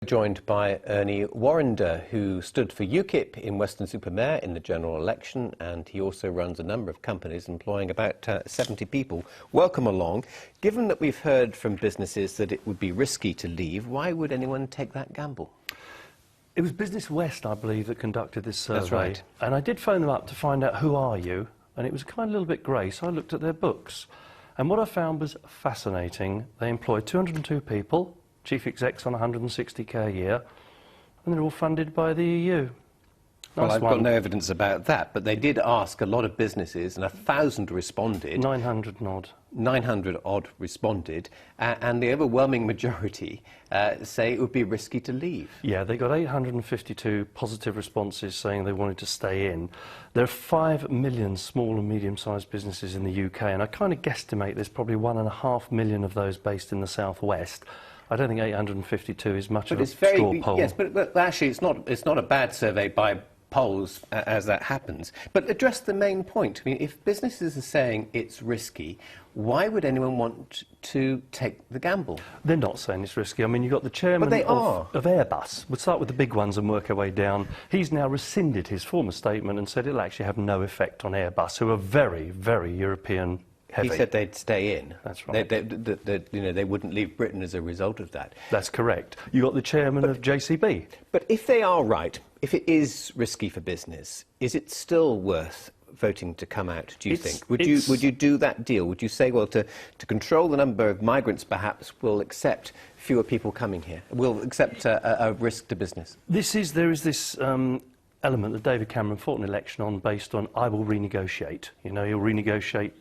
joined by Ernie Warrender, who stood for UKIP in Weston-super-Mare in the general election, and he also runs a number of companies employing about 70 people. Welcome along. Given that we've heard from businesses that it would be risky to leave, why would anyone take that gamble? It was Business West, I believe, that conducted this survey. That's right. And I did phone them up to find out who are you, and it was kind of a little bit grey, so I looked at their books. And what I found was fascinating. They employed 202 people, chief execs on 160k a year, and they're all funded by the EU. Well, I've got no evidence about that, but they did ask a lot of businesses, and 1,000 responded. 900 odd. 900 odd responded, and the overwhelming majority say it would be risky to leave. Yeah, they got 852 positive responses saying they wanted to stay in. There are 5 million small and medium-sized businesses in the UK, and I kind of guesstimate there's probably 1.5 million of those based in the southwest. I don't think 852 is much of a straw poll. Yes, but actually it's not a bad survey by polls as that happens. But address the main point. I mean, if businesses are saying it's risky, why would anyone want to take the gamble? They're not saying it's risky. I mean, you've got the chairman of Airbus. We'll start with the big ones and work our way down. He's now rescinded his former statement and said it'll actually have no effect on Airbus, who are very, very European heavy. He said they'd stay in. That's right. They wouldn't leave Britain as a result of that. That's correct. You got the chairman of JCB. But if they are right, if it is risky for business, is it still worth voting to come out, do you think? Would you do that deal? Would you say, well, to control the number of migrants, perhaps, we'll accept fewer people coming here? We'll accept a risk to business? There is this element that David Cameron fought an election on based on, I will renegotiate. You know, he'll renegotiate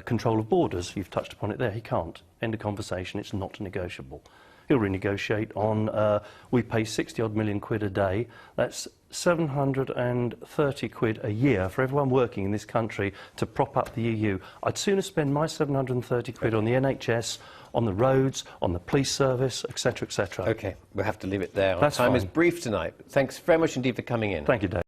control of borders. You've touched upon it there. He can't. End of conversation. It's not negotiable. He'll renegotiate on, we pay 60-odd million quid a day. That's 730 quid a year for everyone working in this country to prop up the EU. I'd sooner spend my 730 quid on the NHS, on the roads, on the police service, etc., etc. OK, we'll have to leave it there. Our That's time fine. is brief tonight. Thanks very much indeed for coming in. Thank you, Dave.